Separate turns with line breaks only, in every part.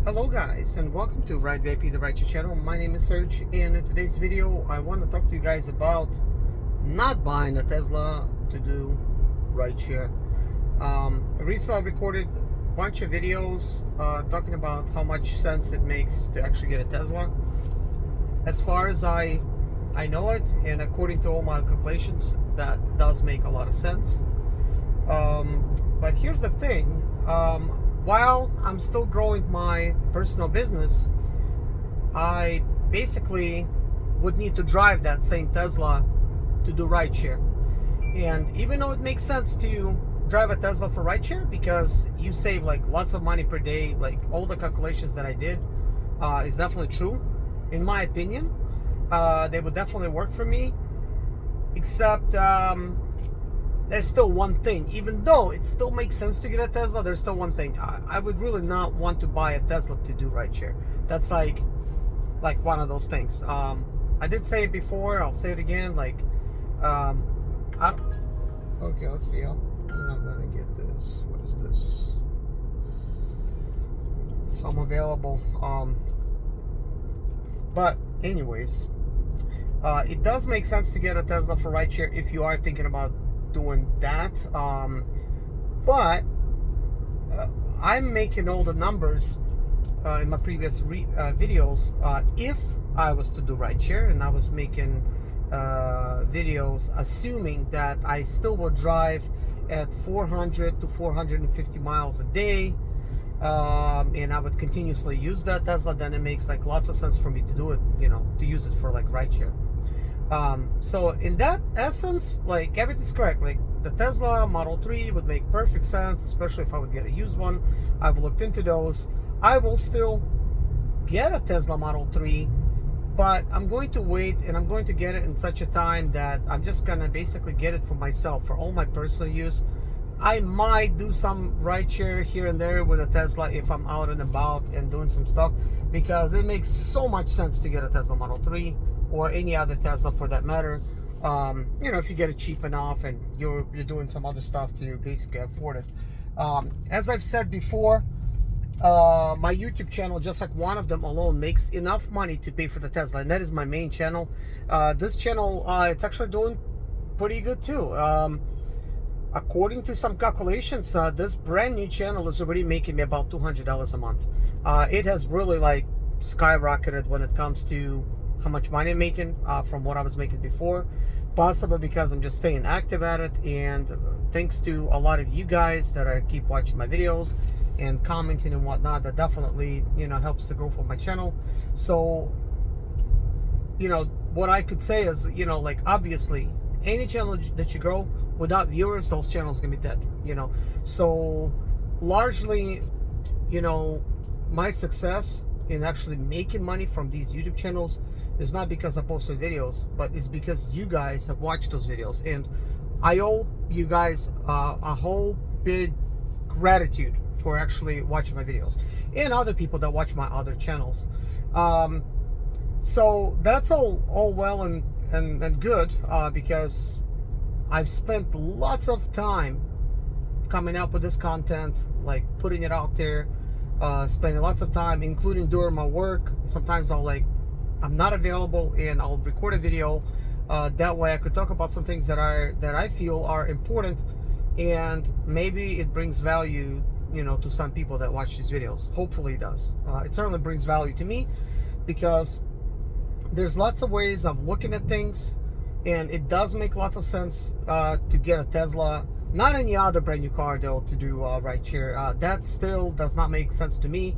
Hello guys, and welcome to Ride VIP, the Rideshare channel. My name is Serge, and in today's video I want to talk to you guys about not buying a Tesla to do rideshare. Recently I recorded a bunch of videos talking about how much sense it makes to actually get a Tesla. As far as I know it, and according to all my calculations, that does make a lot of sense. But here's the thing. While I'm still growing my personal business, I basically would need to drive that same Tesla to do rideshare. And even though it makes sense to drive a Tesla for rideshare because you save like lots of money per day, like all the calculations that I did is definitely true. In my opinion, they would definitely work for me, except there's still one thing. Even though it still makes sense to get a Tesla, there's still one thing. I would really not want to buy a Tesla to do rideshare. That's like one of those things. I did say it before, I'll say it again. Like, okay, let's see. I'm not gonna get this. What is this? So I'm available. But anyways, it does make sense to get a Tesla for rideshare if you are thinking about doing that, but I'm making all the numbers in my previous videos. If I was to do rideshare, and I was making videos assuming that I still would drive at 400 to 450 miles a day, and I would continuously use that Tesla, then it makes like lots of sense for me to do it, you know, to use it for like rideshare. So in that essence, like, everything's correct. Like, the Tesla Model 3 would make perfect sense, especially if I would get a used one. I've looked into those. I will still get a Tesla Model 3, but I'm going to wait, and I'm going to get it in such a time that I'm just gonna basically get it for myself, for all my personal use. I might do some rideshare here and there with a Tesla if I'm out and about and doing some stuff, because it makes so much sense to get a Tesla Model 3 or any other Tesla for that matter. You know, if you get it cheap enough and you're doing some other stuff to basically afford it. As I've said before, my YouTube channel, just like one of them alone, makes enough money to pay for the Tesla, and that is my main channel. This channel, it's actually doing pretty good too. According to some calculations, this brand new channel is already making me about $200 a month. It has really like skyrocketed when it comes to how much money I'm making from what I was making before, possibly because I'm just staying active at it, and thanks to a lot of you guys that keep watching my videos and commenting and whatnot, that definitely, you know, helps the growth of my channel. So, you know, what I could say is, you know, like, obviously any channel that you grow without viewers, those channels can be dead, you know. So largely, you know, my success in actually making money from these YouTube channels is not because I posted videos, but it's because you guys have watched those videos, and I owe you guys a whole big gratitude for actually watching my videos, and other people that watch my other channels. So that's all well and good, because I've spent lots of time coming up with this content, like putting it out there, spending lots of time, including during my work. Sometimes I'm not available, and I'll record a video. That way I could talk about some things that I feel are important, and maybe it brings value, you know, to some people that watch these videos. Hopefully it does. It certainly brings value to me, because there's lots of ways of looking at things, and it does make lots of sense to get a Tesla. Not any other brand new car though to do rideshare. That still does not make sense to me,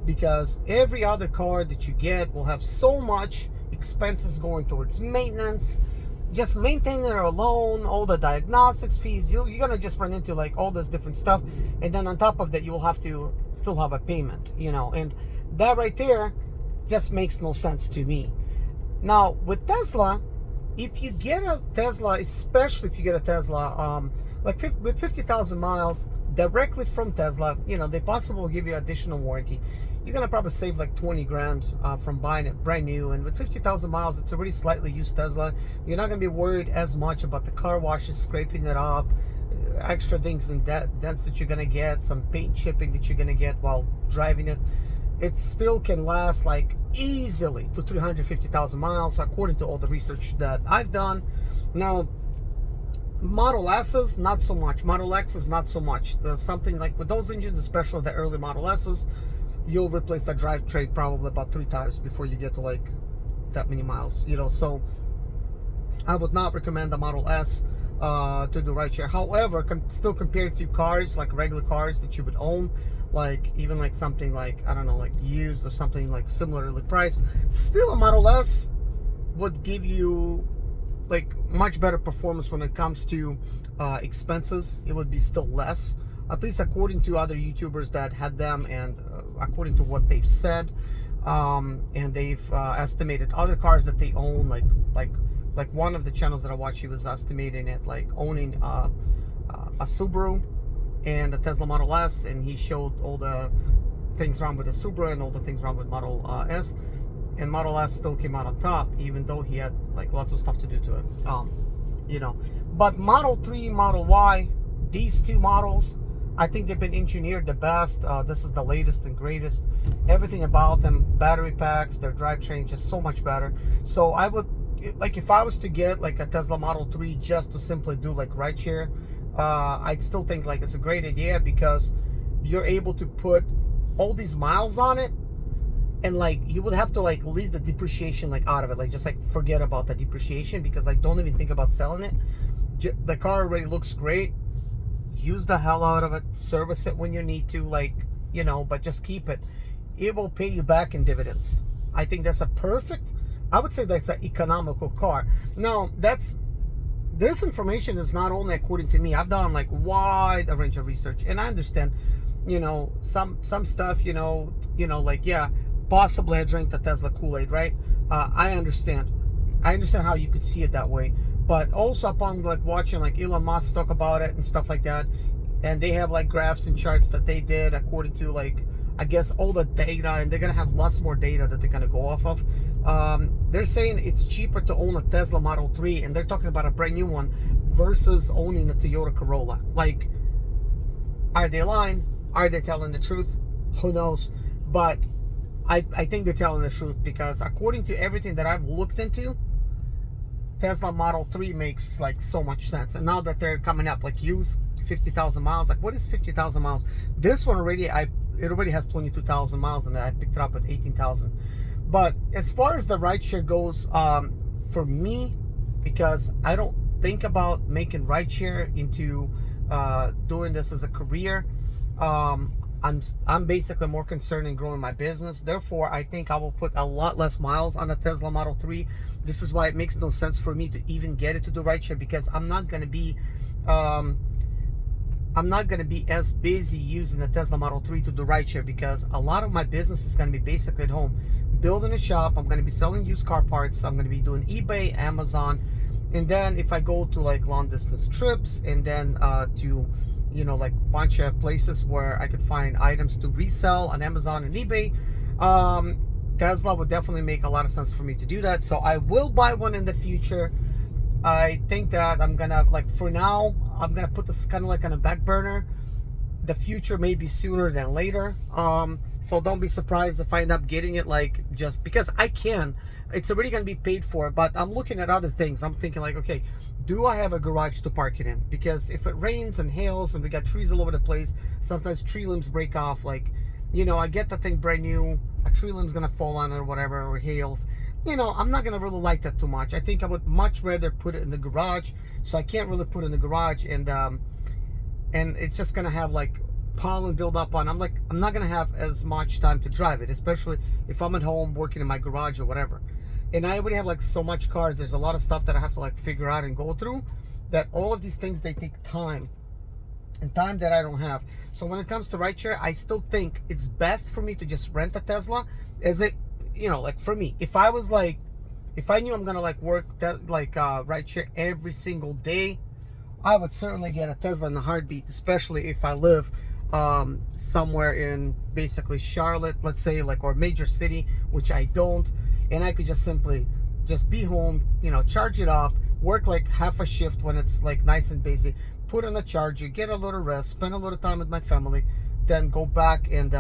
because every other car that you get will have so much expenses going towards maintenance, just maintaining it alone, all the diagnostics fees. You're gonna just run into like all this different stuff, and then on top of that you will have to still have a payment, you know, and that right there just makes no sense to me. Now with Tesla, if you get a Tesla, especially if you get a Tesla with 50,000 miles directly from Tesla, you know, they possibly will give you additional warranty. You're gonna probably save like 20 grand from buying it brand new, and with 50,000 miles, it's already slightly used Tesla. You're not gonna be worried as much about the car washes scraping it up, extra things and dents that you're gonna get, some paint chipping that you're gonna get while driving it. it still can last like easily to 350,000 miles, according to all the research that I've done. Now, Model S's, not so much. Model X's, not so much. There's something like with those engines, especially the early Model S's, you'll replace the drivetrain probably about 3 times before you get to like that many miles, you know. So I would not recommend the Model S to do rideshare. However, still compared to cars, like regular cars that you would own, like even like something like, I don't know, like used or something like similarly priced, still a Model S would give you like much better performance when it comes to expenses. It would be still less, at least according to other YouTubers that had them, and according to what they've said, and they've estimated other cars that they own, like one of the channels that I watched, he was estimating it like owning a Subaru and a Tesla Model S, and he showed all the things wrong with the Subaru and all the things wrong with Model S, and Model S still came out on top, even though he had like lots of stuff to do to it, you know. But Model 3, Model Y, these two models, I think they've been engineered the best. This is the latest and greatest. Everything about them, battery packs, their drivetrain, just so much better. So I would, like, if I was to get like a Tesla Model 3 just to simply do like rideshare, I'd still think like it's a great idea, because you're able to put all these miles on it, and like you would have to like leave the depreciation like out of it, like just like forget about the depreciation, because like don't even think about selling it. The car already looks great. Use the hell out of it, service it when you need to, like, you know, but just keep it. It will pay you back in dividends. I think that's a perfect, I would say that's an economical car. Now, this information is not only according to me. I've done like wide a range of research, and I understand, you know, some stuff, you know, like, yeah, possibly I drank the Tesla Kool-Aid, right? I understand how you could see it that way. But also upon like watching like Elon Musk talk about it and stuff like that, and they have like graphs and charts that they did according to like, I guess, all the data, and they're gonna have lots more data that they're gonna go off of. They're saying it's cheaper to own a Tesla Model 3, and they're talking about a brand new one, versus owning a Toyota Corolla. Like, are they lying? Are they telling the truth? Who knows? But I think they're telling the truth, because according to everything that I've looked into, Tesla Model 3 makes like so much sense. And now that they're coming up, like, use 50,000 miles, like, what is 50,000 miles? This one already, it already has 22,000 miles, and I picked it up at 18,000. But as far as the rideshare goes, for me, because I don't think about making rideshare into doing this as a career, I'm basically more concerned in growing my business. Therefore, I think I will put a lot less miles on the Tesla Model 3. This is why it makes no sense for me to even get it to do rideshare, because I'm not going to be as busy using the Tesla Model 3 to do rideshare, because a lot of my business is going to be basically at home, building a shop. I'm going to be selling used car parts. I'm going to be doing eBay, Amazon, and then if I go to like long distance trips, and then to, you know, like bunch of places where I could find items to resell on Amazon and eBay, Tesla would definitely make a lot of sense for me to do that. So I will buy one in the future. I think that I'm gonna, like, for now, I'm gonna put this kind of like on a back burner. The future may be sooner than later. So don't be surprised if I end up getting it, like, just because I can. It's already gonna be paid for, but I'm looking at other things. I'm thinking like, okay, do I have a garage to park it in? Because if it rains and hails and we got trees all over the place, sometimes tree limbs break off. Like, you know, I get the thing brand new, a tree limb's gonna fall on it or whatever, or hails. You know, I'm not gonna really like that too much. I think I would much rather put it in the garage. So I can't really put it in the garage, and it's just gonna have like pollen build up on. I'm not gonna have as much time to drive it, especially if I'm at home working in my garage or whatever. And I already have like so much cars. There's a lot of stuff that I have to like figure out and go through, that all of these things, they take time, and time that I don't have. So when it comes to rideshare, I still think it's best for me to just rent a Tesla. As it, you know, like for me, if I was like, if I knew I'm gonna like work rideshare every single day, I would certainly get a Tesla in a heartbeat, especially if I live somewhere in basically Charlotte, let's say, like, or major city, which I don't. And I could just simply just be home, you know, charge it up, work like half a shift when it's like nice and busy, put on a charger, get a little rest, spend a little time with my family, then go back and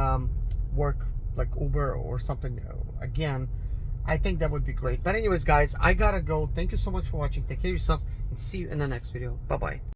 work like Uber or something again, I think that would be great. But anyways, guys, I gotta go. Thank you so much for watching. Take care of yourself and see you in the next video. Bye bye.